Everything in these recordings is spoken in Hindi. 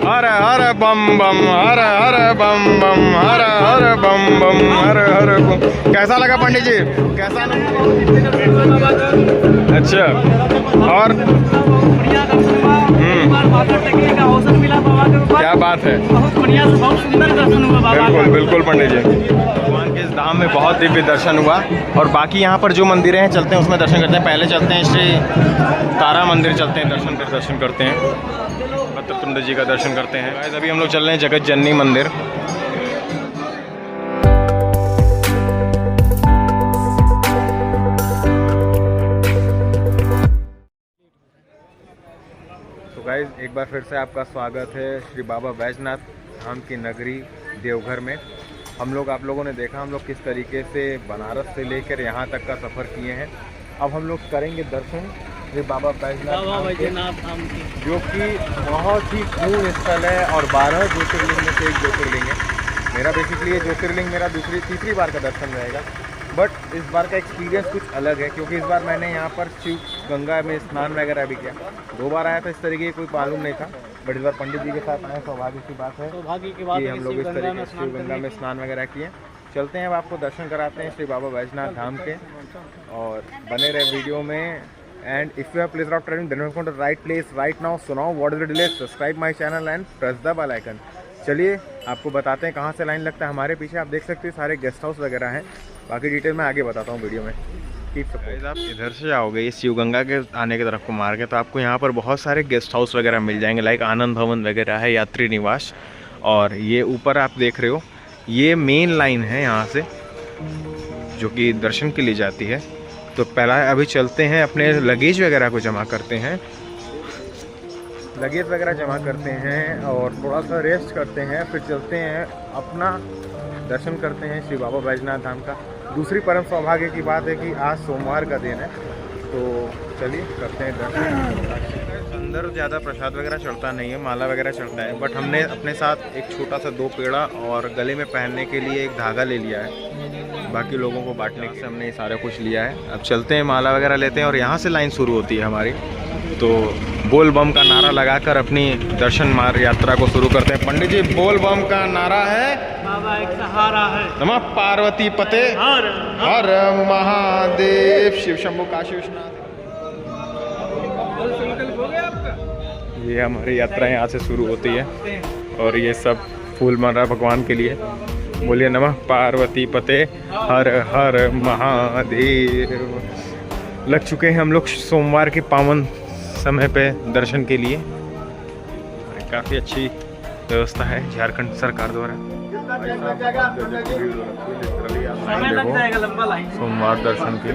हर हर बम बम, हर हर बम बम, हर हर बम बम, हर हर बम। कैसा लगा पंडित जी, कैसा लगा? अच्छा, और क्या बात है, बहुत बढ़िया से बहुत सुंदर दर्शन हुआ बाबा। बिल्कुल बिल्कुल पंडित जी, भगवान के इस धाम में बहुत दिव्य दर्शन हुआ। और बाकी यहाँ पर जो मंदिरें हैं चलते हैं उसमें दर्शन करते हैं। पहले चलते हैं श्री तारा मंदिर, चलते हैं दर्शन करते हैं, वक्रतुंड जी का दर्शन करते हैं। गाइस अभी हम लोग चल रहे हैं जगत जननी मंदिर। तो गाइस एक बार फिर से आपका स्वागत है श्री बाबा बैजनाथ धाम की नगरी देवघर में। हम लोग, आप लोगों ने देखा हम लोग किस तरीके से बनारस से लेकर यहाँ तक का सफ़र किए हैं। अब हम लोग करेंगे दर्शन श्री बाबा बैजनाथ धाम की, जो कि बहुत ही पूर्ण स्थल है और 12 ज्योतिर्लिंग में से एक ज्योतिर्लिंग है। मेरा बेसिकली ये ज्योतिर्लिंग मेरा तीसरी बार का दर्शन रहेगा, बट इस बार का एक्सपीरियंस कुछ अलग है, क्योंकि इस बार मैंने यहाँ पर शिव गंगा में स्नान वगैरह भी किया। 2 बार आया था, इस तरीके कोई मालूम नहीं था, बट इस बार पंडित जी के साथ आए, सौभाग्य की बात है कि हम लोग इस तरीके से शिव गंगा में स्नान वगैरह किए। चलते हैं, अब आपको दर्शन कराते हैं श्री बाबा बैजनाथ धाम के, और बने रहे वीडियो में। And if you have place of training then the right place right now. So now what is the delay, subscribe my channel and press the bell icon. चलिए आपको बताते हैं कहाँ से लाइन लगता है। हमारे पीछे आप देख सकते हैं सारे गेस्ट हाउस वगैरह हैं, बाकी डिटेल मैं आगे बताता हूँ वीडियो में। आप इधर से आओगे ये शिव गंगा के आने की तरफ को मार के, तो आपको यहाँ पर बहुत सारे गेस्ट हाउस वगैरह मिल जाएंगे, लाइक आनंद भवन वगैरह है, यात्री निवास। और ये ऊपर आप देख रहे हो ये मेन लाइन है यहाँ से जो कि दर्शन के लिए जाती है। तो पहला अभी चलते हैं, अपने लगेज वगैरह को जमा करते हैं, लगेज वगैरह जमा करते हैं और थोड़ा सा रेस्ट करते हैं, फिर चलते हैं अपना दर्शन करते हैं श्री बाबा बैजनाथ धाम का। दूसरी परम सौभाग्य की बात है कि आज सोमवार का दिन है, तो चलिए करते हैं दर्शन। अंदर ज़्यादा प्रसाद वगैरह चढ़ता नहीं है, माला वगैरह चढ़ता है, बट हमने अपने साथ एक छोटा सा 2 पेड़ा और गले में पहनने के लिए एक धागा ले लिया है। बाकी लोगों को बांटने से हमने ये सारा कुछ लिया है। अब चलते हैं, माला वगैरह लेते हैं और यहाँ से लाइन शुरू होती है हमारी। तो बोल बम का नारा लगाकर अपनी दर्शन मार्ग यात्रा को शुरू करते हैं। पंडित जी, बोल बम का नारा है, बाबा एक सहारा है, नमः पार्वती पते हर हर महादेव, शिव शंभु काशी विश्वनाथ। ये हमारी यात्रा यहाँ से शुरू होती है और ये सब फूल माला भगवान के लिए। बोलिए नमः पार्वती पते हर हर महादेव। लग चुके हैं हम लोग सोमवार के पावन समय पे दर्शन के लिए। काफ़ी अच्छी व्यवस्था है झारखंड सरकार द्वारा। सोमवार दर्शन के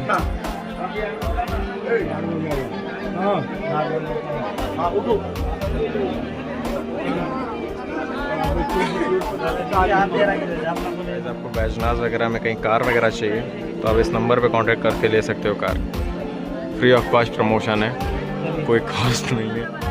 आपको बैजनाथ वगैरह में कहीं कार वगैरह चाहिए तो आप इस नंबर पे कांटेक्ट करके ले सकते हो car. Free of cost promotion है, कोई कॉस्ट नहीं है।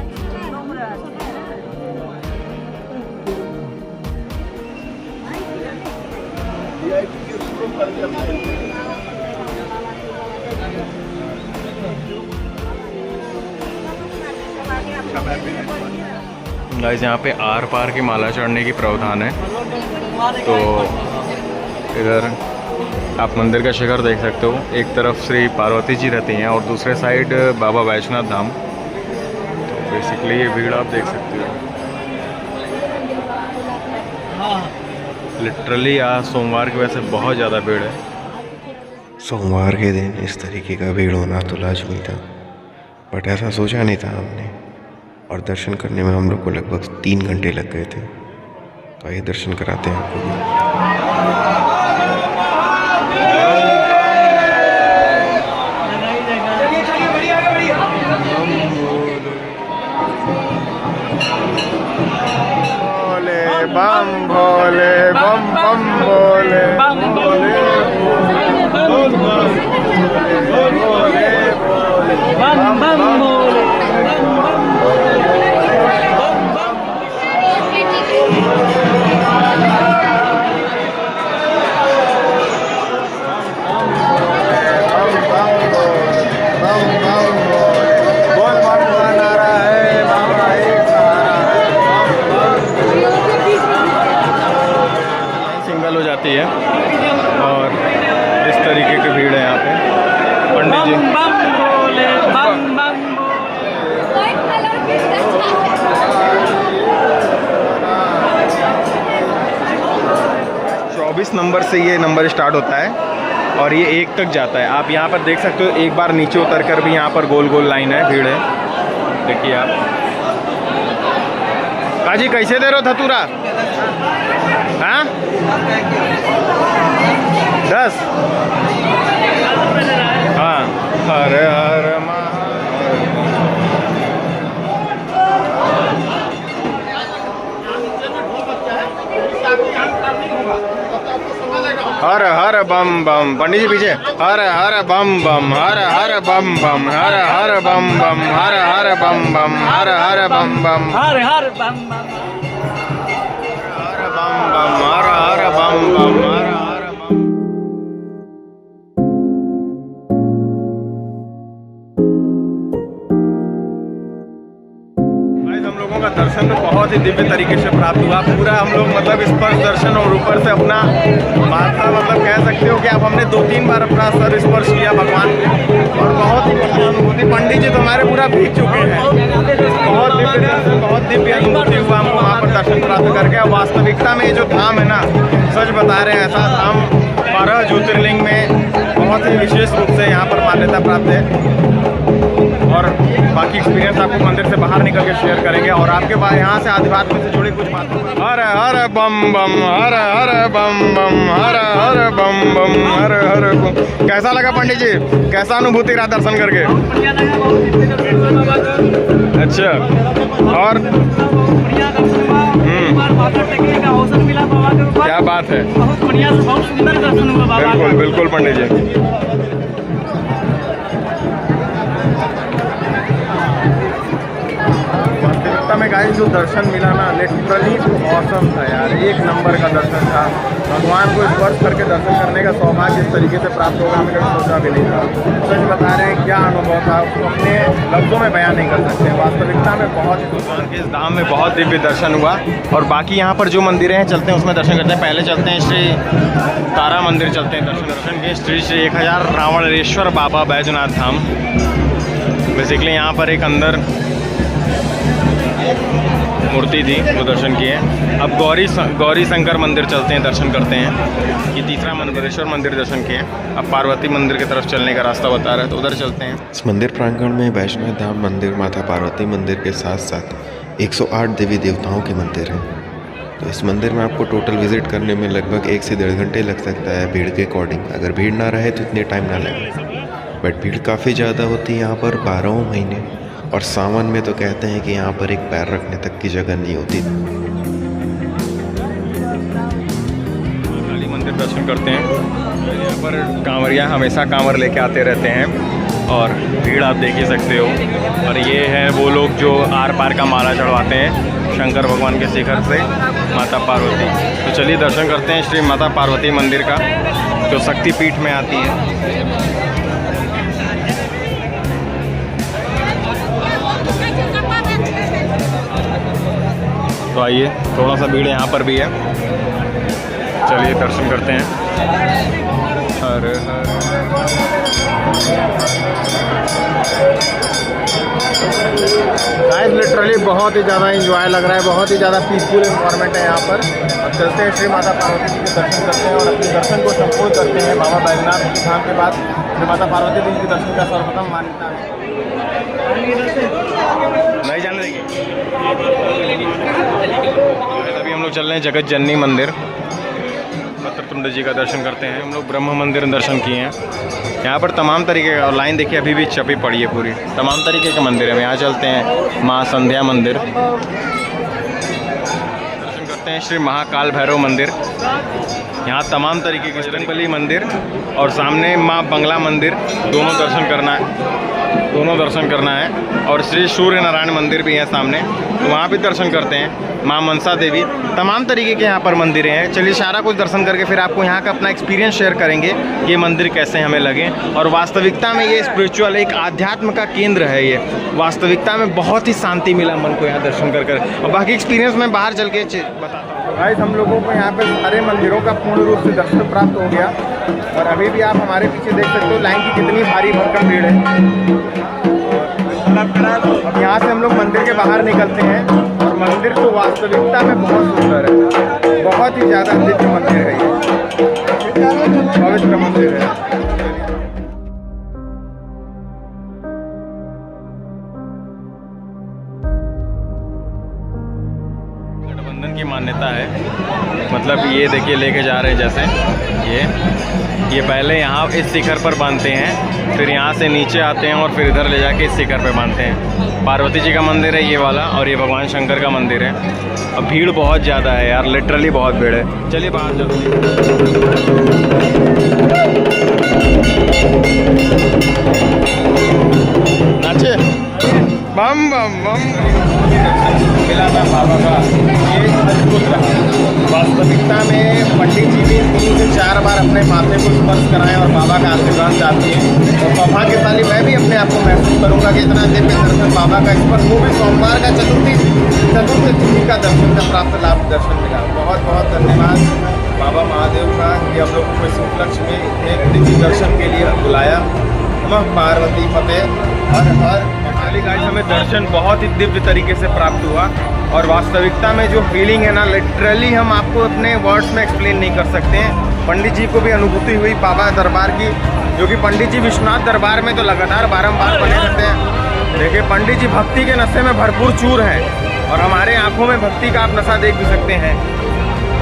गाइस यहाँ पे आर पार की माला चढ़ने की प्रावधान है। तो इधर आप मंदिर का शिखर देख सकते हो, एक तरफ श्री पार्वती जी रहती हैं और दूसरे साइड बाबा बैजनाथ धाम। तो बेसिकली ये भीड़ आप देख सकते हो। लिटरली आज सोमवार की वजह से बहुत ज़्यादा भीड़ है। सोमवार के दिन इस तरीके का भीड़ होना तो लाजमी था, बट ऐसा सोचा नहीं था हमने। और दर्शन करने में हम लोग को लगभग 3 घंटे लग गए थे। तो आइए दर्शन कराते हैं आपको भी। बम भोले बम बम भोले भोले बम बम भोले। बोल बम का नारा है, चालू हो जाती है और इस तरीके की भीड़ है यहाँ पे। पंडित जी बम बम बोले, बम बम बोले। 24 नंबर से ये नंबर स्टार्ट होता है और ये 1 तक जाता है। आप यहाँ पर देख सकते हो, एक बार नीचे उतर कर भी यहाँ पर गोल गोल लाइन है, भीड़ है। देखिए आप। काजी कैसे दे रहे हो धतूरा? हाँ 10। हाँ हर हर हर हर बम बम। पंडित जी पीछे। हर हर बम बम, हर हर बम बम, हर हर बम बम, हर हर बम बम, हर हर बम बम, हर हर बम बम। हर बम बम, हर हर बम बम, हर हर बम। हम लोगों का दर्शन तो बहुत ही दिव्य तरीके से प्राप्त हुआ। पूरा हम लोग मतलब स्पर्श दर्शन और ऊपर से अपना माथा मतलब कह सकते हो कि अब हमने 2-3 बार अपना सर स्पर्श किया भगवान पे और बहुत ही बढ़िया अनुभूति। पंडित जी तो हमारे पूरा भीग चुके हैं। बहुत दिव्य दर्शन, बहुत दिव्य अनुभूति हुआ हमको वहाँ पर दर्शन प्राप्त करके। और वास्तविकता में ये जो धाम है ना, सच बता रहे हैं, ऐसा धाम 12 ज्योतिर्लिंग में बहुत ही विशेष रूप से यहाँ पर मान्यता प्राप्त है। और बाकी एक्सपीरियंस आपको मंदिर से बाहर निकल के शेयर करेंगे और आपके पास यहाँ से आध्यात्म से जुड़ी कुछ बातें। हर हर बम बम, हर हर बम बम, हर हर बम बम, हर हर बम। कैसा लगा पंडित जी? कैसा अनुभूति रहा दर्शन करके? बढ़िया लगा, बहुत दिव्य दर्शन बाबा का। अच्छा। और बढ़िया दर्शन हुआ। एक बार माथा टेकने का अवसर मिला बाबा के ऊपर। क्या बात है। बहुत बढ़िया से बहुत सुंदर दर्शन हुआ बाबा का। बिल्कुल बिल्कुल पंडित जी। में गाइस जो दर्शन मिला ना, लिटरली ऑसम था यार। 1 नंबर का दर्शन था। भगवान को स्पर्श करके दर्शन करने का सौभाग्य इस तरीके से प्राप्त होगा, हमें कभी सोचा भी नहीं था। सच बता रहे हैं, क्या अनुभव था उसको अपने लफ्ज़ों में बयान नहीं कर सकते। वास्तविकता में बहुत ही भगवान के इस धाम में बहुत दिव्य दर्शन हुआ। और बाकी यहाँ पर जो मंदिरें हैं चलते हैं, उसमें दर्शन करते हैं। पहले चलते हैं श्री तारा मंदिर, चलते हैं दर्शन के। श्री 1000 रावणेश्वर बाबा बैजनाथ धाम। बेसिकली यहाँ पर एक अंदर मूर्ति थी, वो दर्शन किए। अब गौरी शंकर मंदिर चलते हैं, दर्शन करते हैं। ये तीसरा मंदिरेश्वर मंदिर दर्शन किए। अब पार्वती मंदिर की तरफ चलने का रास्ता बता रहा है, तो उधर चलते हैं। इस मंदिर प्रांगण में वैष्णव धाम मंदिर, माता पार्वती मंदिर के साथ साथ 108 देवी देवताओं के मंदिर हैं। तो इस मंदिर में आपको टोटल विजिट करने में लगभग 1 से 1.5 घंटे लग सकता है भीड़ के अकॉर्डिंग। अगर भीड़ ना रहे तो इतने टाइम ना लगे, बट भीड़ काफ़ी ज़्यादा होती है यहाँ पर 12 महीने। और सावन में तो कहते हैं कि यहाँ पर एक पैर रखने तक की जगह नहीं होती। काली मंदिर दर्शन करते हैं। यहाँ पर कांवरिया हमेशा कांवर लेके आते रहते हैं और भीड़ आप देख ही सकते हो। और ये है वो लोग जो आर पार का माला चढ़वाते हैं शंकर भगवान के शिखर से माता पार्वती। तो चलिए दर्शन करते हैं श्री माता पार्वती मंदिर का, जो शक्तिपीठ में आती है। तो आइए, थोड़ा सा भीड़ यहाँ पर भी है, चलिए दर्शन करते हैं। हर हर गाइस, लिटरली बहुत ही ज़्यादा एंजॉय लग रहा है, बहुत ही ज़्यादा पीसफुल इन्वायरमेंट है यहाँ पर। अब चलते हैं श्री माता पार्वती जी के दर्शन करते हैं और अपने दर्शन को संपूर्ण करते हैं। बाबा बैजनाथ धाम के बाद श्री माता पार्वती जी के दर्शन का सर्वप्रथम मान्यता है। नहीं जाने देंगे। अभी हम लोग चल रहे हैं जगत जननी मंदिर, वक्रतुंड जी का दर्शन करते हैं। हम लोग ब्रह्म मंदिर दर्शन किए हैं। यहाँ पर तमाम तरीके का, और लाइन देखिए अभी भी छपी पड़ी है पूरी, तमाम तरीके के मंदिर है। यहाँ चलते हैं माँ संध्या मंदिर, दर्शन करते हैं श्री महाकाल भैरव मंदिर। यहाँ तमाम तरीके के बजरंगबली मंदिर और सामने माँ बंगला मंदिर, दोनों दर्शन करना है। और श्री सूर्य नारायण मंदिर भी है सामने, तो वहाँ भी दर्शन करते हैं। माँ मनसा देवी, तमाम तरीके के यहाँ पर मंदिरें हैं। चलिए सारा कुछ दर्शन करके फिर आपको यहाँ का अपना एक्सपीरियंस शेयर करेंगे, ये मंदिर कैसे हमें लगे। और वास्तविकता में ये स्पिरिचुअल एक आध्यात्म का केंद्र है। ये वास्तविकता में बहुत ही शांति मिला मन को यहाँ दर्शन कर। और बाकी एक्सपीरियंस मैं बाहर चल के बताता हूँ। गाइस हम लोगों को यहाँ पे सारे मंदिरों का पूर्ण रूप से दर्शन प्राप्त हो गया और अभी भी आप हमारे पीछे देख सकते हो लाइन की कितनी भारी भरकम भीड़ है। अब यहाँ से हम लोग मंदिर के बाहर निकलते हैं और मंदिर तो वास्तविकता में बहुत सुंदर है, बहुत ही ज़्यादा दिव्य मंदिर है ये, पवित्र मंदिर है। गठबंधन की मान्यता है, मतलब ये देखिए लेके जा रहे हैं जैसे ये पहले यहाँ इस शिखर पर बांधते हैं, फिर यहाँ से नीचे आते हैं और फिर इधर ले जाके इस शिखर पे बांधते हैं। पार्वती जी का मंदिर है ये वाला और ये भगवान शंकर का मंदिर है। अब भीड़ बहुत ज़्यादा है यार, लिटरली बहुत भीड़ है। चलिए बाहर चलते हैं। नाचे बम बम बम मिला था बाबा का, ये अद्भुत रहा। वास्तविकता में पंडित जी भी 3 से 4 बार अपने माथे को स्पर्श कराएं और बाबा का आशीर्वाद चाहती है। और सौभाग्यशाली मैं भी अपने आप को महसूस करूंगा कि इतना दिव्य दर्शन बाबा का, इस पर वो भी सोमवार का चतुर्थ तिथि का दर्शन का प्राप्त लाभ दर्शन मिला। बहुत बहुत धन्यवाद बाबा महादेव का कि हम लोगों को इस उपलक्ष्य में इतने दिव्य दर्शन के लिए बुलाया। नमः पार्वती फतेह हर हर महाकाली। गाइस हमें दर्शन बहुत ही दिव्य तरीके से प्राप्त हुआ और वास्तविकता में जो फीलिंग है ना, लिटरली हम आपको अपने वर्ड्स में एक्सप्लेन नहीं कर सकते हैं। पंडित जी को भी अनुभूति हुई बाबा दरबार की, जो कि पंडित जी विश्वनाथ दरबार में तो लगातार बारंबार बने रहते हैं। देखिए पंडित जी भक्ति के नशे में भरपूर चूर हैं और हमारे आंखों में भक्ति का आप नशा देख भी सकते हैं।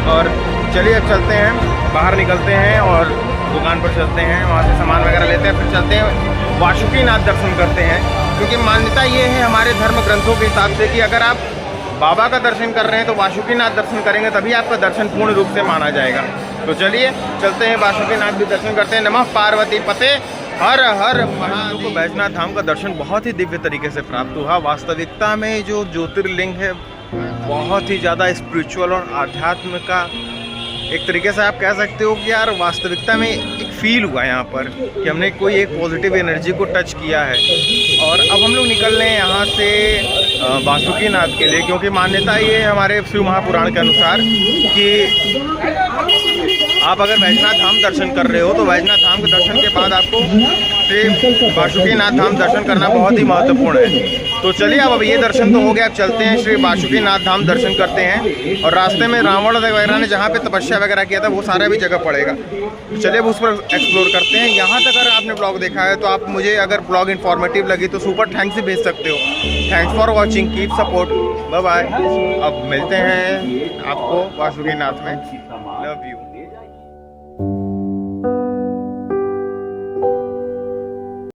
और चलिए अब चलते हैं, बाहर निकलते हैं और दुकान पर चलते हैं, वहाँ से सामान वगैरह लेते हैं, फिर चलते हैं वासुकीनाथ दर्शन करते हैं। क्योंकि मान्यता ये है हमारे धर्म ग्रंथों के हिसाब से कि अगर आप बाबा का दर्शन कर रहे हैं तो वासुकीनाथ दर्शन करेंगे, तभी आपका दर्शन पूर्ण रूप से माना जाएगा। तो चलिए चलते हैं वासुकीनाथ भी दर्शन करते हैं। नमः पार्वती पते हर हर महादेव को बैजनाथ धाम का दर्शन बहुत ही दिव्य तरीके से प्राप्त हुआ। वास्तविकता में जो ज्योतिर्लिंग है बहुत ही ज़्यादा स्पिरिचुअल और आध्यात्म का एक तरीके से आप कह सकते हो कि यार वास्तविकता में एक फील हुआ यहाँ पर कि हमने कोई एक पॉजिटिव एनर्जी को टच किया है। और अब हम लोग निकल रहे हैं यहाँ से वासुकीनाथ के लिए, क्योंकि मान्यता ये है हमारे शिव महापुराण के अनुसार कि आप अगर वैजनाथ धाम दर्शन कर रहे हो तो वैजनाथ धाम के दर्शन के बाद आपको श्री वासुकीनाथ धाम दर्शन करना बहुत ही महत्वपूर्ण है। तो चलिए अब ये दर्शन तो हो गया, अब चलते हैं श्री वासुकीनाथ धाम दर्शन करते हैं। और रास्ते में रावण वगैरह ने जहाँ पे तपस्या वगैरह किया था वो सारा भी जगह पड़ेगा, तो चलिए अब उस पर एक्सप्लोर करते हैं। यहाँ तक अगर आपने ब्लॉग देखा है तो आप मुझे अगर ब्लॉग इन्फॉर्मेटिव लगी तो सुपर थैंक्स ही भेज सकते हो। Thanks for watching, keep support, bye bye. अब मिलते हैं आपको वासुकीनाथ में। Love you.